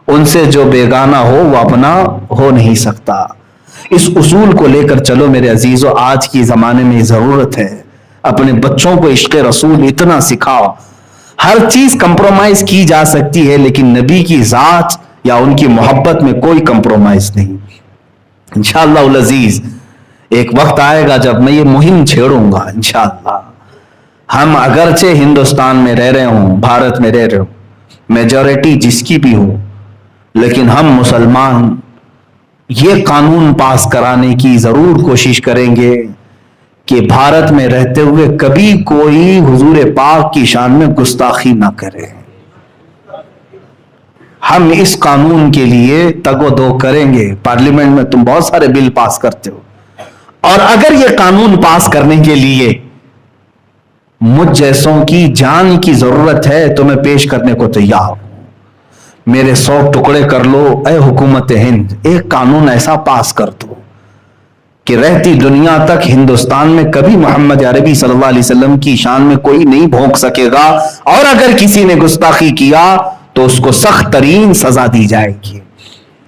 ان سے جو بیگانہ ہو وہ اپنا ہو نہیں سکتا. اس اصول کو لے کر چلو میرے عزیزو. آج کی زمانے میں ضرورت ہے اپنے بچوں کو عشق رسول اتنا سکھاؤ. ہر چیز کمپرومائز کی جا سکتی ہے لیکن نبی کی ذات یا ان کی محبت میں کوئی کمپرومائز نہیں. انشاءاللہ العزیز ایک وقت آئے گا جب میں یہ مہم چھیڑوں گا انشاءاللہ. ہم اگرچہ ہندوستان میں رہ رہے ہوں, بھارت میں رہ رہے ہوں, میجورٹی جس کی بھی ہو, لیکن ہم مسلمان یہ قانون پاس کرانے کی ضرور کوشش کریں گے کہ بھارت میں رہتے ہوئے کبھی کوئی حضور پاک کی شان میں گستاخی نہ کرے. ہم اس قانون کے لیے تگ و دو کریں گے. پارلیمنٹ میں تم بہت سارے بل پاس کرتے ہو, اور اگر یہ قانون پاس کرنے کے لیے مجھ جیسوں کی جان کی ضرورت ہے تو میں پیش کرنے کو تیار ہوں. میرے 100 ٹکڑے کر لو اے حکومت ہند, ایک قانون ایسا پاس کر دو کہ رہتی دنیا تک ہندوستان میں کبھی محمد عربی صلی اللہ علیہ وسلم کی شان میں کوئی نہیں بھونک سکے گا, اور اگر کسی نے گستاخی کیا تو اس کو سخت ترین سزا دی جائے گی.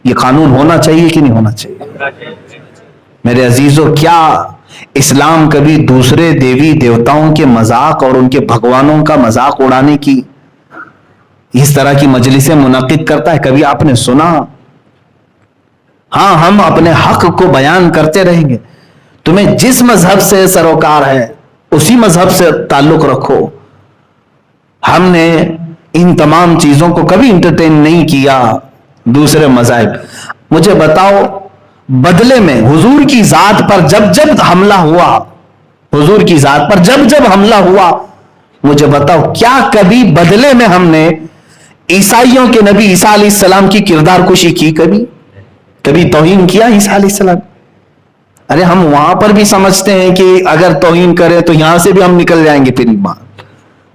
یہ قانون ہونا چاہیے کہ نہیں ہونا چاہیے؟ میرے عزیزو, کیا اسلام کبھی دوسرے دیوی دیوتاؤں کے مذاق اور ان کے بھگوانوں کا مذاق اڑانے کی اس طرح کی مجلسیں منعقد کرتا ہے؟ کبھی آپ نے سنا؟ ہاں, ہم اپنے حق کو بیان کرتے رہیں گے. تمہیں جس مذہب سے سروکار ہے اسی مذہب سے تعلق رکھو. ہم نے ان تمام چیزوں کو کبھی انٹرٹین نہیں کیا دوسرے مذاہب. مجھے بتاؤ, بدلے میں حضور کی ذات پر جب جب حملہ ہوا, حضور کی ذات پر جب جب حملہ ہوا, مجھے بتاؤ کیا کبھی بدلے میں ہم نے عیسائیوں کے نبی عیسیٰ علیہ السلام کی کردار کشی کی؟ کبھی توہین کیا عیسیٰ علیہ السلام؟ ارے ہم وہاں پر بھی سمجھتے ہیں کہ اگر توہین کرے تو یہاں سے بھی ہم نکل جائیں گے. پھر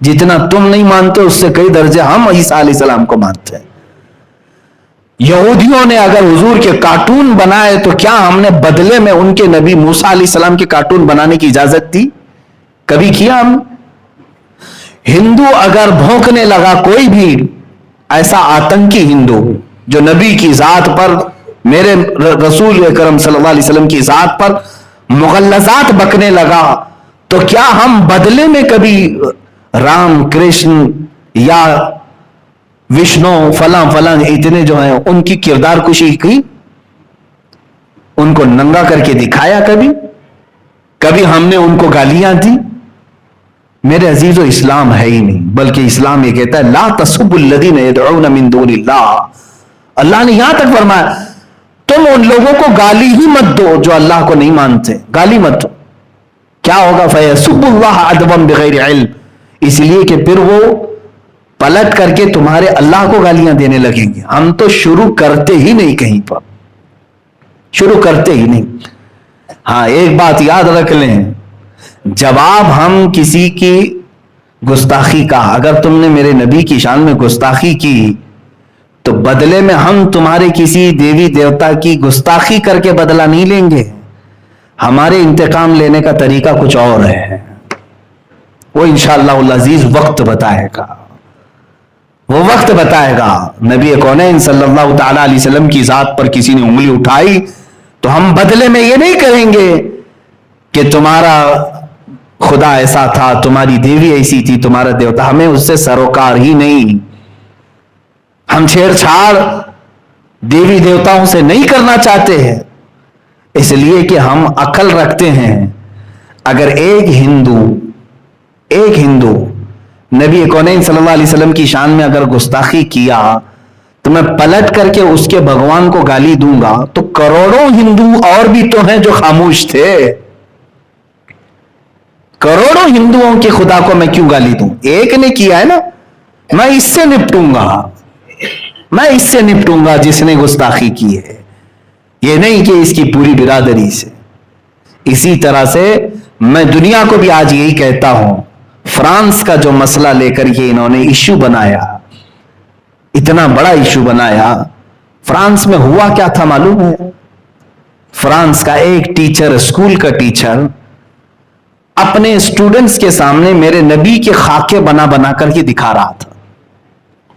جتنا تم نہیں مانتے اس سے کئی درجے ہم عیسیٰ علیہ السلام کو مانتے ہیں. یہودیوں نے اگر حضور کے کارٹون بنائے تو کیا ہم نے بدلے میں ان کے نبی موسیٰ علیہ السلام کے کارٹون بنانے کی اجازت دی؟ کبھی کیا ہم؟ ہندو اگر بھونکنے لگا, کوئی بھی ایسا آتنکی ہندو جو نبی کی ذات پر, میرے رسول اکرم صلی اللہ علیہ وسلم کی ذات پر مغلظات بکنے لگا, تو کیا ہم بدلے میں کبھی رام کرشن یا وشنو فلاں فلاں اتنے جو ہیں ان کی کردار کشی کی؟ ان کو ننگا کر کے دکھایا کبھی ہم نے ان کو گالیاں دی؟ میرے عزیزو, اسلام ہے ہی نہیں, بلکہ اسلام یہ کہتا ہے لا تسبوا الذین یدعون من دون اللہ. اللہ نے یہاں تک فرمایا تم ان لوگوں کو گالی ہی مت دو جو اللہ کو نہیں مانتے, گالی مت دو. کیا ہوگا؟ فیسبوا اللہ عدوا بغیر علم. اس لیے کہ پھر وہ پلٹ کر کے تمہارے اللہ کو گالیاں دینے لگیں گے. ہم تو شروع کرتے ہی نہیں, کہیں پر شروع کرتے ہی نہیں. ہاں, ایک بات یاد رکھ لیں, جواب ہم کسی کی گستاخی کا, اگر تم نے میرے نبی کی شان میں گستاخی کی تو بدلے میں ہم تمہارے کسی دیوی دیوتا کی گستاخی کر کے بدلہ نہیں لیں گے. ہمارے انتقام لینے کا طریقہ کچھ اور ہے, وہ انشاءاللہ العزیز وقت بتائے گا, وہ وقت بتائے گا. نبی کونین صلی اللہ تعالی علیہ وسلم کی ذات پر کسی نے انگلی اٹھائی تو ہم بدلے میں یہ نہیں کہیں گے کہ تمہارا خدا ایسا تھا, تمہاری دیوی ایسی تھی, تمہارا دیوتا. ہمیں اس سے سروکار ہی نہیں. ہم چھیڑ چھاڑ دیوی دیوتاؤں سے نہیں کرنا چاہتے ہیں, اس لیے کہ ہم عقل رکھتے ہیں. اگر ایک ہندو نبی کونین صلی اللہ علیہ وسلم کی شان میں اگر گستاخی کیا تو میں پلٹ کر کے اس کے بھگوان کو گالی دوں گا, تو کروڑوں ہندو اور بھی تو ہیں جو خاموش تھے. کروڑوں ہندوؤں کے خدا کو میں کیوں گالی دوں؟ ایک نے کیا ہے نا, میں اس سے نپٹوں گا جس نے گستاخی کی ہے, یہ نہیں کہ اس کی پوری برادری سے. اسی طرح سے میں دنیا کو بھی آج یہی کہتا ہوں, فرانس کا جو مسئلہ لے کر یہ انہوں نے ایشو بنایا, اتنا بڑا ایشو بنایا, فرانس میں ہوا کیا تھا معلوم ہے؟ فرانس کا ایک ٹیچر, اسکول کا ٹیچر, اپنے اسٹوڈنٹس کے سامنے میرے نبی کے خاکے بنا بنا کر کے دکھا رہا تھا.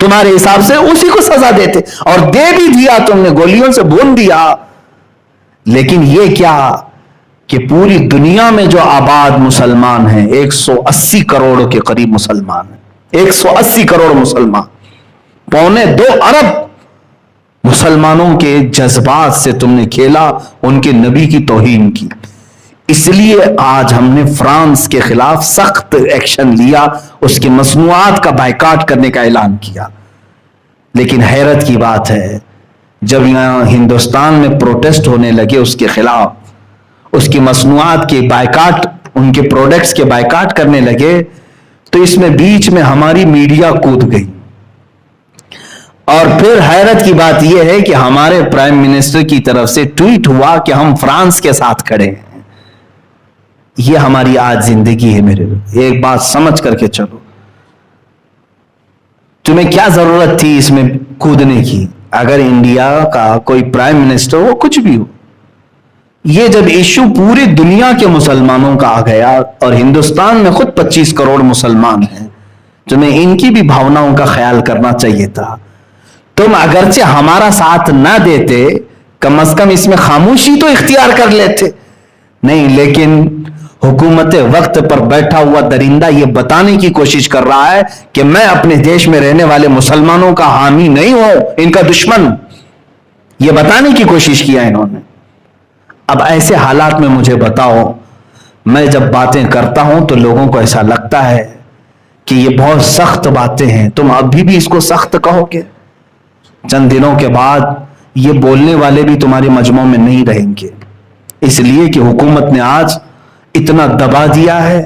تمہارے حساب سے اسی کو سزا دیتے، اور دے بھی دیا تم نے، گولیوں سے بھون دیا۔ لیکن یہ کیا کہ پوری دنیا میں جو آباد مسلمان ہیں 180 کروڑ کے قریب مسلمان ہیں، 180 کروڑ مسلمان، 1.25 ارب مسلمانوں کے جذبات سے تم نے کھیلا، ان کے نبی کی توہین کی۔ اس لیے آج ہم نے فرانس کے خلاف سخت ایکشن لیا، اس کی مصنوعات کا بائیکاٹ کرنے کا اعلان کیا۔ لیکن حیرت کی بات ہے، جب یہاں ہندوستان میں پروٹیسٹ ہونے لگے اس کے خلاف، اس کی مصنوعات کے بائیکاٹ، ان کے پروڈکٹس کے بائیکاٹ کرنے لگے، تو اس میں بیچ میں ہماری میڈیا کود گئی۔ اور پھر حیرت کی بات یہ ہے کہ ہمارے پرائم منسٹر کی طرف سے ٹویٹ ہوا کہ ہم فرانس کے ساتھ کھڑے ہیں۔ یہ ہماری آج زندگی ہے میرے، ایک بات سمجھ کر کے چلو، تمہیں کیا ضرورت تھی اس میں کودنے کی؟ اگر انڈیا کا کوئی پرائم منسٹر ہو، کچھ بھی ہو، یہ جب ایشو پوری دنیا کے مسلمانوں کا آ گیا، اور ہندوستان میں خود 25 کروڑ مسلمان ہیں، تمہیں ان کی بھی بھاوناؤں کا خیال کرنا چاہیے تھا۔ تم اگرچہ ہمارا ساتھ نہ دیتے، کم از کم اس میں خاموشی تو اختیار کر لیتے۔ نہیں، لیکن حکومت وقت پر بیٹھا ہوا درندہ یہ بتانے کی کوشش کر رہا ہے کہ میں اپنے دیش میں رہنے والے مسلمانوں کا حامی نہیں ہوں، ان کا دشمن، یہ بتانے کی کوشش کیا انہوں نے۔ اب ایسے حالات میں مجھے بتاؤ، میں جب باتیں کرتا ہوں تو لوگوں کو ایسا لگتا ہے کہ یہ بہت سخت باتیں ہیں، تم ابھی بھی اس کو سخت کہو گے؟ چند دنوں کے بعد یہ بولنے والے بھی تمہارے مجمع میں نہیں رہیں گے، اس لیے کہ حکومت نے آج اتنا دبا دیا ہے،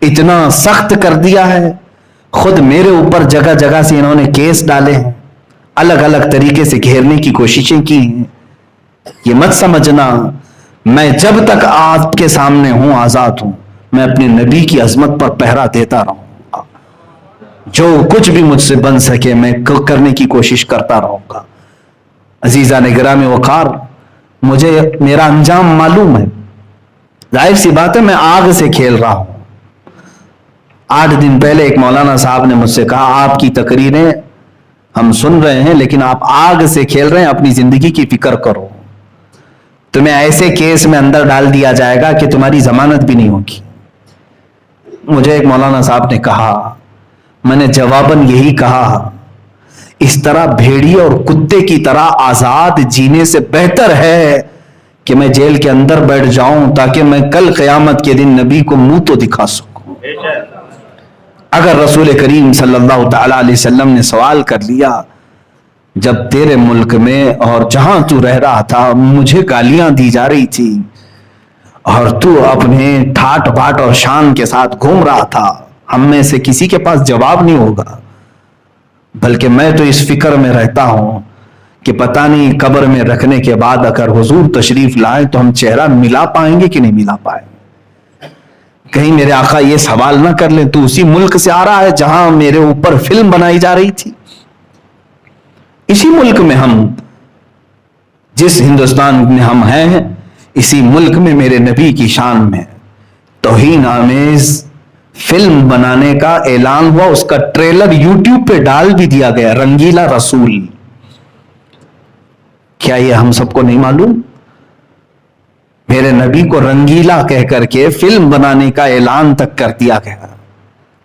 اتنا سخت کر دیا ہے۔ خود میرے اوپر جگہ جگہ سے انہوں نے کیس ڈالے ہیں، الگ الگ طریقے سے گھیرنے کی کوششیں کی ہیں۔ یہ مت سمجھنا میں جب تک آپ کے سامنے ہوں آزاد ہوں، میں اپنے نبی کی عظمت پر پہرا دیتا رہوں گا، جو کچھ بھی مجھ سے بن سکے میں کرنے کی کوشش کرتا رہوں گا۔ عزیزان گرامی وقار، مجھے میرا انجام معلوم ہے، ظاہر سی بات ہے میں آگ سے کھیل رہا ہوں۔ 8 دن پہلے ایک مولانا صاحب نے مجھ سے کہا، آپ کی تقریریں ہم سن رہے ہیں لیکن آپ آگ سے کھیل رہے ہیں، اپنی زندگی کی فکر کرو، تمہیں ایسے کیس میں اندر ڈال دیا جائے گا کہ تمہاری ضمانت بھی نہیں ہوگی۔ مجھے ایک مولانا صاحب نے کہا، میں نے جواباً یہی کہا، اس طرح بھیڑیے اور کتے کی طرح آزاد جینے سے بہتر ہے کہ میں جیل کے اندر بیٹھ جاؤں، تاکہ میں کل قیامت کے دن نبی کو منہ تو دکھا سکوں۔ اگر رسول کریم صلی اللہ تعالی علیہ وسلم نے سوال کر لیا، جب تیرے ملک میں اور جہاں تو رہ رہا تھا مجھے گالیاں دی جا رہی تھی، اور تو اپنے ٹھاٹ باٹ اور شان کے ساتھ گھوم رہا تھا، ہم میں سے کسی کے پاس جواب نہیں ہوگا، بلکہ میں تو اس فکر میں رہتا ہوں کہ پتہ نہیں قبر میں رکھنے کے بعد اگر حضور تشریف لائیں تو ہم چہرہ ملا پائیں گے کہ نہیں ملا پائیں گے۔ کہیں میرے آقا یہ سوال نہ کر لیں، تو اسی ملک سے آ رہا ہے جہاں میرے اوپر فلم بنائی جا رہی تھی؟ اسی ملک میں ہم، جس ہندوستان میں ہم ہیں، اسی ملک میں میرے نبی کی شان میں توہین آمیز فلم بنانے کا اعلان ہوا، اس کا ٹریلر یوٹیوب پہ ڈال بھی دیا گیا، رنگیلا رسول۔ کیا یہ ہم سب کو نہیں معلوم؟ میرے نبی کو رنگیلا کہہ کر کے فلم بنانے کا اعلان تک کر دیا گیا۔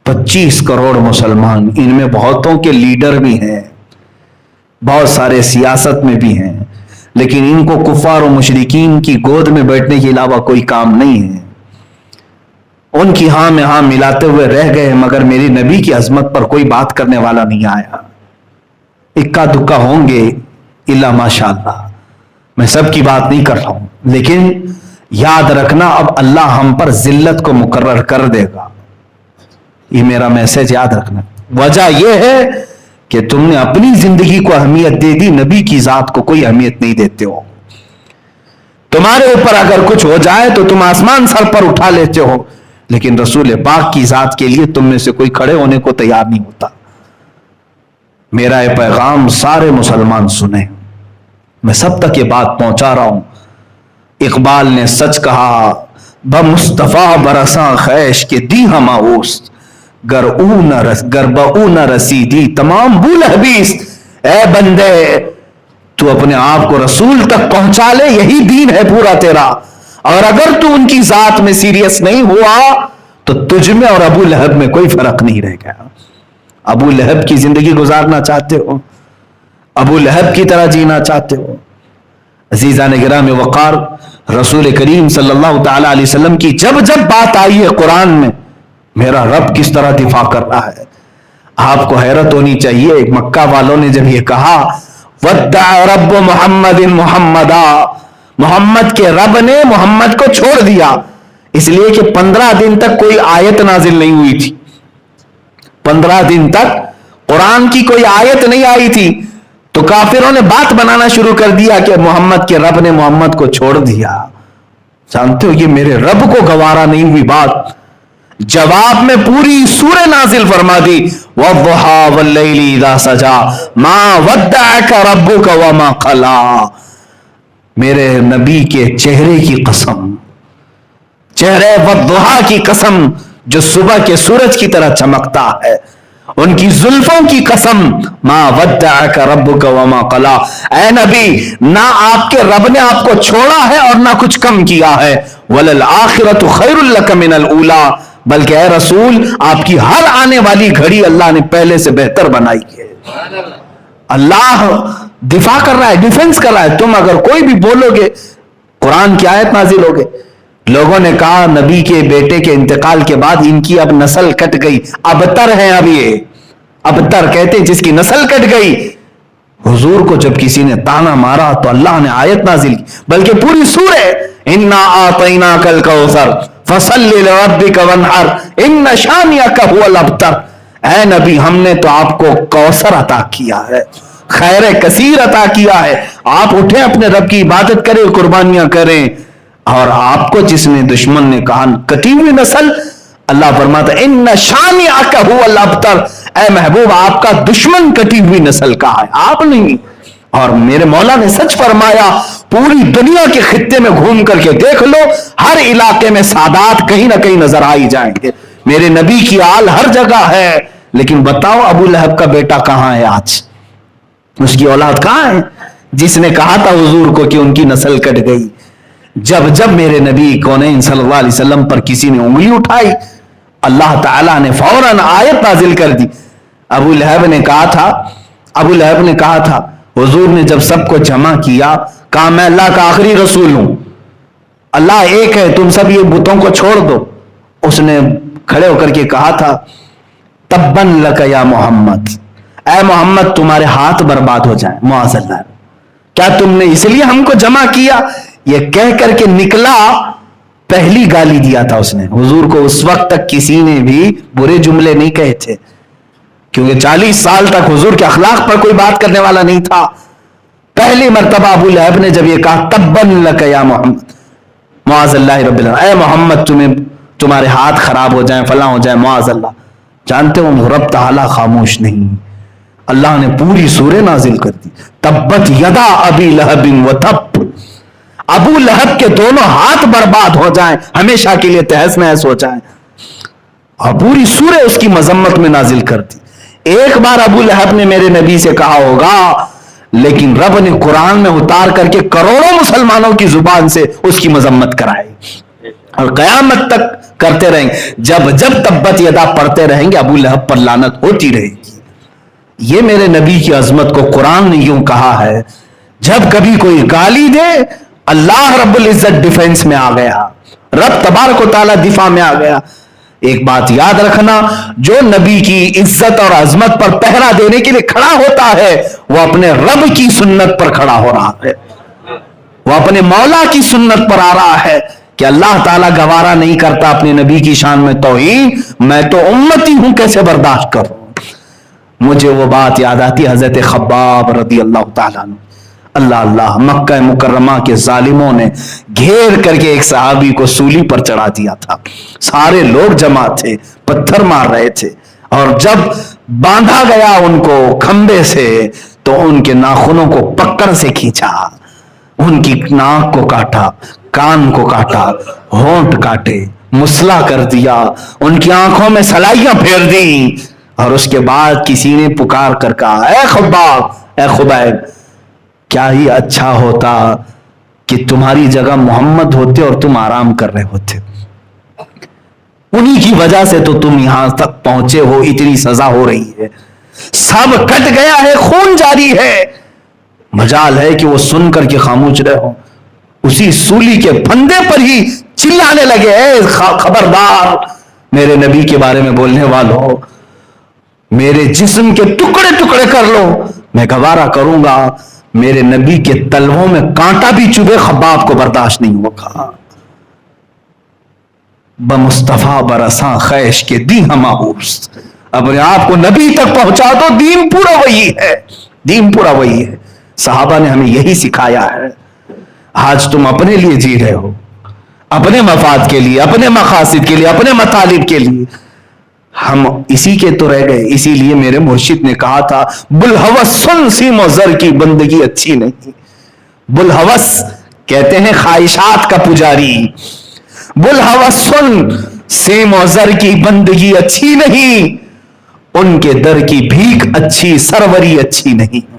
25 کروڑ مسلمان، ان میں بہتوں کے لیڈر بھی ہیں، بہت سارے سیاست میں بھی ہیں، لیکن ان کو کفار و مشرکین کی گود میں بیٹھنے کے علاوہ کوئی کام نہیں ہے۔ ان کی ہاں میں ہاں ملاتے ہوئے رہ گئے، مگر میری نبی کی عظمت پر کوئی بات کرنے والا نہیں آیا۔ اکا دکا ہوں گے الا ماشاء اللہ، میں سب کی بات نہیں کر رہا ہوں، لیکن یاد رکھنا اب اللہ ہم پر ذلت کو مقرر کر دے گا، یہ میرا میسج یاد رکھنا۔ وجہ یہ ہے کہ تم نے اپنی زندگی کو اہمیت دے دی، نبی کی ذات کو کوئی اہمیت نہیں دیتے ہو۔ تمہارے اوپر اگر کچھ ہو جائے تو تم آسمان سر پر اٹھا لیتے ہو، لیکن رسول پاک کی ذات کے لیے تم میں سے کوئی کھڑے ہونے کو تیار نہیں ہوتا۔ میرا یہ پیغام سارے مسلمان سنیں، میں سب تک یہ بات پہنچا رہا ہوں۔ اقبال نے سچ کہا، بمصطفیٰ برساں خیش کے دی ہم اوست، گربعو نہ رسیدی تمام بول حبیس، اے بندے تو اپنے آپ کو رسول تک پہنچا لے، یہی دین ہے پورا تیرا، اور اگر تو ان کی ذات میں سیریس نہیں ہوا تو تجھ میں اور ابو لہب میں کوئی فرق نہیں رہ گیا۔ ابو لہب کی زندگی گزارنا چاہتے ہو؟ ابو لہب کی طرح جینا چاہتے ہو؟ عزیزان گرامی وقار، رسول کریم صلی اللہ تعالی علیہ وسلم کی جب جب بات آئی ہے قرآن میں، میرا رب کس طرح دفاع کر رہا ہے، آپ کو حیرت ہونی چاہیے۔ مکہ والوں نے جب یہ کہا وَدَّعَ رَبُّ مُحَمَّدٍ مُحَمَّدًا، محمد کے رب نے محمد کو چھوڑ دیا، اس لیے کہ 15 دن تک کوئی آیت نازل نہیں ہوئی تھی، 15 دن تک قرآن کی کوئی آیت نہیں آئی تھی، تو کافروں نے بات بنانا شروع کر دیا کہ محمد کے رب نے محمد کو چھوڑ دیا۔ جانتے ہو یہ میرے رب کو گوارا نہیں ہوئی بات، جواب میں پوری سورہ نازل فرما دی، وَالضُّحَىٰ وَاللَّيْلِ إِذَا سَجَىٰ مَا وَدَّعَكَ رَبُّكَ وَمَا قَلَىٰ، میرے نبی کے چہرے کی قسم، چہرے وَالضُّحَىٰ کی قسم جو صبح کے سورج کی طرح چمکتا ہے، ان کی زلفوں کی قسم، ما ودعک ربک وما قلا، اے نبی نہ آپ کے رب نے آپ کو چھوڑا ہے اور نہ کچھ کم کیا ہے، وللآخرۃ خیر لک من الاولی، بلکہ اے رسول آپ کی ہر آنے والی گھڑی اللہ نے پہلے سے بہتر بنائی ہے۔ اللہ دفاع کر رہا ہے، ڈیفنس کر رہا ہے۔ تم اگر کوئی بھی بولو گے قرآن کی آیت نازل ہوگے، لوگوں نے کہا نبی کے بیٹے کے انتقال کے بعد ان کی اب نسل کٹ گئی، ابتر ہیں اب یہ، ابتر کہتے ہیں جس کی نسل کٹ گئی۔ حضور کو جب کسی نے تانا مارا تو اللہ نے آیت نازل کی، بلکہ پوری سورہ انا اعطیناک الکوثر فصل لربک وانحر ان شانئک هو الابتر، اے نبی ہم نے تو آپ کو کوثر عطا کیا ہے، خیر کثیر عطا کیا ہے، آپ اٹھیں اپنے رب کی عبادت کریں، قربانیاں کریں۔ اور آپ کو جس نے دشمن نے کہا کٹی ہوئی نسل، اللہ فرماتا ہے ان شانئک هو الابتر، اے محبوب آپ کا دشمن کٹی ہوئی نسل کا ہے، آپ نہیں۔ اور میرے مولا نے سچ فرمایا، پوری دنیا کے خطے میں گھوم کر کے دیکھ لو، ہر علاقے میں سادات کہیں نہ کہیں نظر آئی جائیں گے، میرے نبی کی آل ہر جگہ ہے، لیکن بتاؤ ابو لہب کا بیٹا کہاں ہے آج؟ اس کی اولاد کہاں ہے جس نے کہا تھا حضور کو کہ ان کی نسل کٹ گئی؟ جب جب میرے نبی کونین صلی اللہ علیہ وسلم پر کسی نے انگلی اٹھائی، اللہ تعالیٰ نے فوراً آیت نازل کر دی۔ ابو لہب نے کہا تھا حضور نے جب سب کو جمع کیا، کہا میں اللہ کا آخری رسول ہوں، اللہ ایک ہے، تم سب یہ بتوں کو چھوڑ دو۔ اس نے کھڑے ہو کر کے کہا تھا تبن لک یا محمد، اے محمد تمہارے ہاتھ برباد ہو جائیں، معاذ اللہ، کیا تم نے اس لیے ہم کو جمع کیا؟ یہ کہہ کر کے نکلا، پہلی گالی دیا تھا اس نے حضور کو۔ اس وقت تک کسی نے بھی برے جملے نہیں کہے تھے، کیونکہ 40 سال تک حضور کے اخلاق پر کوئی بات کرنے والا نہیں تھا۔ پہلی مرتبہ ابو لہب نے جب یہ کہا تبن لک یا محمد، معاذ اللہ رب العالمین، اے محمد تمہارے ہاتھ خراب ہو جائیں، فلاں ہو جائیں، معاذ اللہ۔ جانتے ہو رب تعالیٰ خاموش نہیں، اللہ نے پوری سورہ نازل کر دی، تبت یدا ابی لہب وتب، ابو لہب کے دونوں ہاتھ برباد ہو جائیں، ہمیشہ کے لیے تہس نہس ہو جائیں، اور پوری سورہ اس کی مذمت میں نازل کر دی۔ ایک بار ابو لہب نے میرے نبی سے کہا ہوگا، لیکن رب نے قرآن میں اتار کر کے کروڑوں مسلمانوں کی زبان سے اس کی مذمت کرائی، اور قیامت تک کرتے رہیں گے، جب جب تبت یدا پڑھتے رہیں گے ابو لہب پر لعنت ہوتی رہے گی۔ یہ میرے نبی کی عظمت کو قرآن نے یوں کہا ہے، جب کبھی کوئی گالی دے اللہ رب العزت ڈیفنس میں آ گیا، رب تبارک و تعالی دفاع میں آ گیا۔ ایک بات یاد رکھنا، جو نبی کی عزت اور عظمت پر پہرا دینے کے لیے کھڑا ہوتا ہے وہ اپنے رب کی سنت پر کھڑا ہو رہا ہے، وہ اپنے مولا کی سنت پر آ رہا ہے کہ اللہ تعالیٰ گوارا نہیں کرتا اپنے نبی کی شان میں توہین، میں تو امتی ہوں کیسے برداشت کروں۔ مجھے وہ بات یاد آتی حضرت خباب رضی اللہ تعالیٰ عنہ، اللہ مکہ مکرمہ کے ظالموں نے گھیر کر کے ایک صحابی کو سولی پر چڑھا دیا تھا، سارے لوگ جمع تھے، پتھر مار رہے تھے، اور جب باندھا گیا ان کو کھمبے سے تو ان کے ناخنوں کو پکڑ سے کھینچا، ان کی ناک کو کاٹا، کان کو کاٹا، ہونٹ کاٹے، مسلح کر دیا، ان کی آنکھوں میں سلائیاں پھیر دی، اور اس کے بعد کسی نے پکار کر کہا اے خباب، اے خبیب، کیا ہی اچھا ہوتا کہ تمہاری جگہ محمد ہوتے اور تم آرام کر رہے ہوتے، انہی کی وجہ سے تو تم یہاں تک پہنچے ہو، اتنی سزا ہو رہی ہے، سب کٹ گیا ہے، خون جاری ہے، مجال ہے کہ وہ سن کر کے خاموش رہے ہو۔ اسی سولی کے پھندے پر ہی چلانے لگے اے خبردار میرے نبی کے بارے میں بولنے والوں، میرے جسم کے ٹکڑے ٹکڑے کر لو، میں گوارا کروں گا، میرے نبی کے تلووں میں کانٹا بھی چبھے خباب کو برداشت نہیں ہوگا۔ بمصطفیٰ برساں خیش کے دی ہماؤس، اپنے آپ کو نبی تک پہنچا دو، دین پورا وہی ہے، دین پورا وہی ہے۔ صحابہ نے ہمیں یہی سکھایا ہے۔ آج تم اپنے لیے جی رہے ہو، اپنے مفاد کے لیے، اپنے مقاصد کے لیے، اپنے مطالب کے لیے، ہم اسی کے تو رہ گئے۔ اسی لیے میرے مرشد نے کہا تھا بلحوث سن سیم و زر کی بندگی اچھی نہیں۔ بلحوث کہتے ہیں خواہشات کا پجاری، بلحوث سن سیم و زر کی بندگی اچھی نہیں، ان کے در کی بھیک اچھی، سروری اچھی نہیں۔